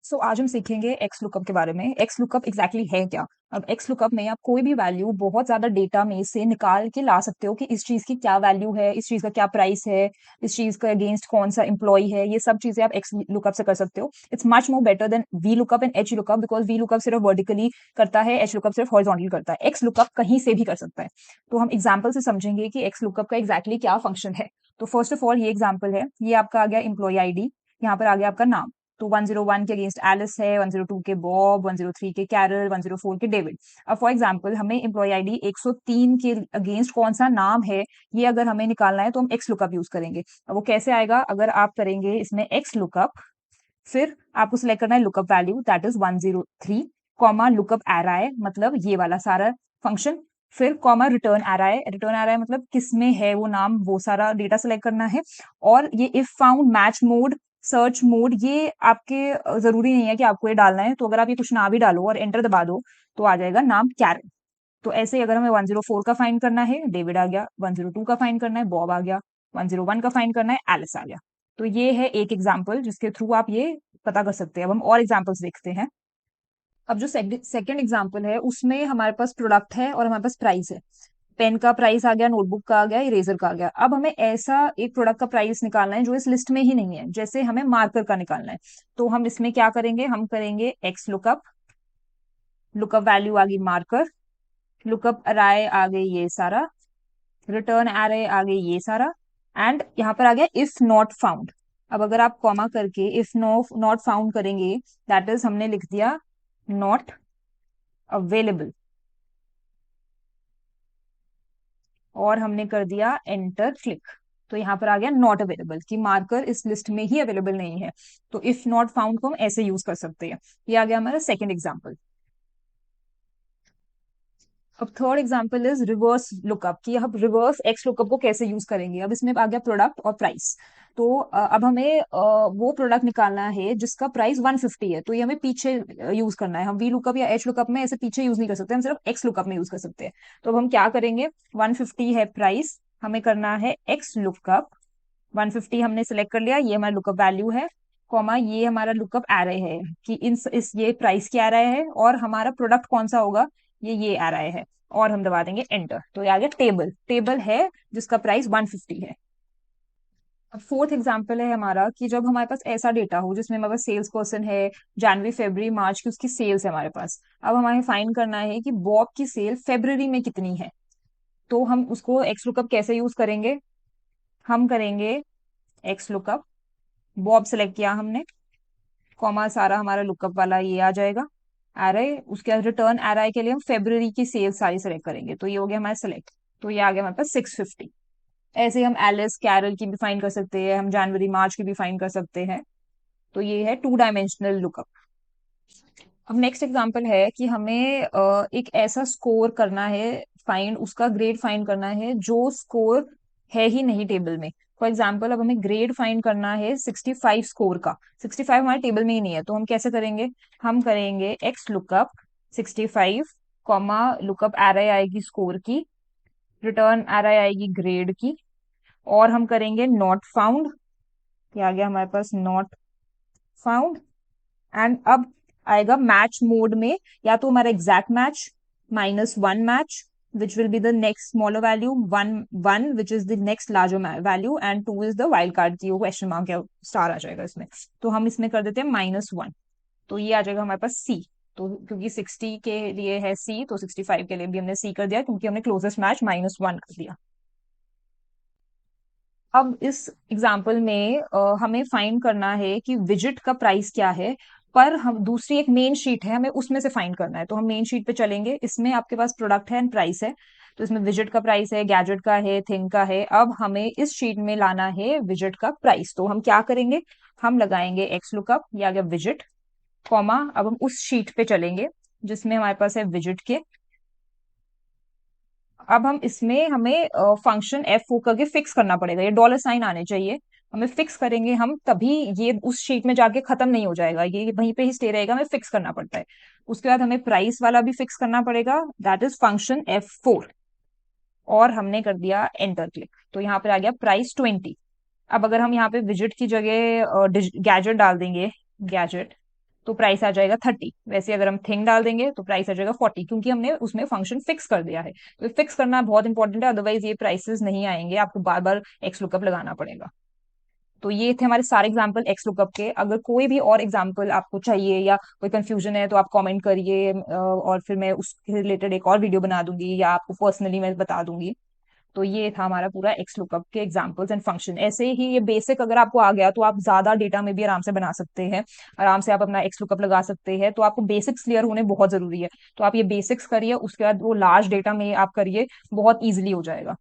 आज हम सीखेंगे एक्स लुकअप के बारे में। एक्स लुकअप एग्जैक्टली है क्या? अब एक्स लुकअप में आप कोई भी वैल्यू बहुत ज्यादा डेटा में से निकाल के ला सकते हो कि इस चीज की क्या वैल्यू है, इस चीज का क्या प्राइस है, इस चीज का अगेंस्ट कौन सा एम्प्लॉय है। ये सब चीजें आप एक्स लुकअप से कर सकते हो। It's much more better than V lookup and H lookup, because V lookup सिर्फ वर्टिकली करता है, एच लुकअप सिर्फ हॉरिजॉन्टली करता है। एक्स लुकअप कहीं से भी कर सकता है। तो हम एग्जाम्पल से समझेंगे कि एक्स लुकअप का एग्जैक्टली क्या फंक्शन है। तो फर्स्ट ऑफ ऑल ये एग्जाम्पल है, ये आपका आ गया एम्प्लॉय आईडी, यहाँ पर आ गया आपका नाम। तो 101 के अगेंस्ट एलिस है, 102 के बॉब, 103 के कैरल, 104 के डेविड। अब फॉर एग्जांपल हमें एम्प्लॉय आईडी 103 के अगेंस्ट कौन सा नाम है, ये अगर हमें निकालना है तो हम एक्स लुकअप यूज करेंगे। अब वो कैसे आएगा? अगर आप करेंगे इसमें एक्स लुकअप, फिर आपको सिलेक्ट करना है lookup value that is 103, comma lookup array मतलब ये वाला सारा फंक्शन, फिर comma return array. Return array मतलब किसमें है वो नाम, वो सारा डेटा सिलेक्ट करना है। और ये if found, match mode, search mode, ये आपके जरूरी नहीं है कि आपको ये डालना है। तो अगर आप ये कुछ ना भी डालो और एंटर दबा दो तो आ जाएगा नाम कैरल। तो ऐसे ही अगर हमें 104 का फाइंड करना है, डेविड आ गया। 102 का फाइंड करना है, बॉब आ गया। 101 का फाइंड करना है, एलिस आ गया। तो ये है एक एग्जाम्पल जिसके थ्रू आप ये पता कर सकते हैं। अब हम और एग्जाम्पल्स देखते हैं। अब जो सेकंड एग्जाम्पल है उसमें हमारे पास प्रोडक्ट है और हमारे पास प्राइस है। पेन का प्राइस आ गया, नोटबुक का आ गया, इरेजर का आ गया। अब हमें ऐसा एक प्रोडक्ट का प्राइस निकालना है जो इस लिस्ट में ही नहीं है। जैसे हमें मार्कर का निकालना है, तो हम इसमें क्या करेंगे? हम करेंगे एक्स लुकअप, लुकअप वैल्यू आ गई मार्कर, लुकअप अराय आ गई ये सारा, रिटर्न एरे आ गई ये सारा, एंड यहाँ पर आ गया इफ नॉट फाउंड। अब अगर आप कॉमा करके इफ नॉट फाउंड करेंगे, दैट इज हमने लिख दिया नॉट अवेलेबल, और हमने कर दिया एंटर क्लिक। तो यहाँ पर आ गया नॉट अवेलेबल, कि मार्कर इस लिस्ट में ही अवेलेबल नहीं है। तो इफ नॉट फाउंड को हम ऐसे यूज कर सकते हैं। ये आ गया हमारा सेकंड एग्जाम्पल। अब third example is reverse lookup, कि अब रिवर्स एक्स लुकअप को कैसे यूज करेंगे। अब इसमें आ गया प्रोडक्ट और प्राइस। तो अब हमें वो प्रोडक्ट निकालना है जिसका प्राइस 150 है। तो ये हमें पीछे यूज करना है। हम वी लुकअप या एच लुकअप में ऐसे पीछे यूज नहीं कर सकते, हम सिर्फ एक्स लुकअप में यूज कर सकते हैं। तो अब हम क्या करेंगे? 150 है प्राइस, हमें करना है एक्स लुकअप। 150 हमने सिलेक्ट कर लिया, ये हमारा लुकअप वैल्यू है, कॉमा ये हमारा लुकअप एरे है कि इस ये प्राइस की एरे है, और हमारा प्रोडक्ट कौन सा होगा, ये एरे है। और हम दबा देंगे एंटर। तो ये आ गया टेबल, टेबल है जिसका प्राइस 150 है। अब फोर्थ एग्जाम्पल है हमारा कि जब हमारे पास ऐसा डेटा हो जिसमें हमारे पास सेल्स पर्सन है, जनवरी फरवरी मार्च की उसकी सेल्स है हमारे पास। अब हमें फाइंड करना है कि बॉब की सेल फरवरी में कितनी है। तो हम उसको एक्स लुकअप कैसे यूज करेंगे? हम करेंगे एक्स लुकअप, बॉब सेलेक्ट किया हमने, कॉमा सारा हमारा लुकअप वाला ये आ जाएगा एरे। उसके बाद रिटर्न एरे के लिए हम फेब्रुअरी की सेल्स सारी सेलेक्ट करेंगे। तो ये हो गया हमारा सेलेक्ट। तो ये आ गया हमारे पास 650। ऐसे ही हम एलिस कैरल की भी फाइंड कर सकते हैं, हम जनवरी मार्च की भी फाइंड कर सकते हैं। तो ये है टू डायमेंशनल लुकअप। अब नेक्स्ट एग्जांपल है कि हमें एक ऐसा स्कोर करना है फाइंड, उसका ग्रेड फाइंड करना है जो स्कोर है ही नहीं टेबल में। फॉर एग्जाम्पल अब हमें ग्रेड फाइंड करना है 65 स्कोर का। 65 हमारे टेबल में ही नहीं है, तो हम कैसे करेंगे? हम करेंगे x lookup 65, comma lookup array आएगी स्कोर की, रिटर्न एरे आएगी ग्रेड की, और हम करेंगे नॉट फाउंड। क्या आ गया हमारे पास? Not found. एंड अब आएगा मैच मोड में, या तो हमारा exact match, -1 match which will be the next smaller value, 1 which is the next larger value, and 2 is the wild card की क्वेश्चन मार्क या स्टार आ जाएगा इसमें। तो हम इसमें कर देते हैं -1। तो ये आ जाएगा हमारे पास सी। तो क्योंकि 60 के लिए है सी, तो 65 के लिए भी हमने सी कर दिया, क्योंकि हमने क्लोजेस्ट मैच -1 कर दिया। अब इस एग्जाम्पल में हमें फाइंड करना है कि विजिट का प्राइस क्या है। पर हम दूसरी एक मेन शीट है, हमें उसमें से फाइंड करना है। तो हम मेन शीट पे चलेंगे, इसमें आपके पास प्रोडक्ट है एंड प्राइस है। तो इसमें विजिट का प्राइस है, गैजेट का है, थिंग का है। अब हमें इस शीट में लाना है विजिट का प्राइस। तो हम क्या करेंगे? हम लगाएंगे एक्स लुकअप, या गया विजिट, कॉमा अब हम उस शीट पे चलेंगे जिसमें हमारे पास है विजिट के। अब हम इसमें हमें फंक्शन एफ ओ करके फिक्स करना पड़ेगा, ये डॉलर साइन आने चाहिए। हमें फिक्स करेंगे हम, तभी ये उस शीट में जाके खत्म नहीं हो जाएगा, ये वहीं पे ही स्टे रहेगा। हमें फिक्स करना पड़ता है। उसके बाद हमें प्राइस वाला भी फिक्स करना पड़ेगा, दैट इज फंक्शन F4। और हमने कर दिया एंटर क्लिक। तो यहाँ पे आ गया प्राइस 20। अब अगर हम यहाँ पे विजिट की जगह गैजेट डाल देंगे, गैजेट, तो प्राइस आ जाएगा 30। वैसे अगर हम थिंग डाल देंगे तो प्राइस आ जाएगा 40, क्योंकि हमने उसमें फंक्शन फिक्स कर दिया है। तो फिक्स करना बहुत इंपॉर्टेंट है, अदरवाइज ये प्राइसेस नहीं आएंगे, आपको बार बार एक्स लुकअप लगाना पड़ेगा। तो ये थे हमारे सारे एग्जाम्पल एक्स लुकअप के। अगर कोई भी और एग्जाम्पल आपको चाहिए या कोई कंफ्यूजन है तो आप कमेंट करिए, और फिर मैं उसके रिलेटेड एक और वीडियो बना दूंगी या आपको पर्सनली मैं बता दूंगी। तो ये था हमारा पूरा एक्स लुकअप के एग्जांपल्स एंड फंक्शन। ऐसे ही ये बेसिक अगर आपको आ गया तो आप ज्यादा डेटा में भी आराम से बना सकते हैं, आराम से आप अपना एक्स लुकअप लगा सकते हैं। तो आपको बेसिक्स क्लियर होने बहुत जरूरी है। तो आप ये बेसिक्स करिए, उसके बाद वो लार्ज डेटा में आप करिए, बहुत इजीली हो जाएगा।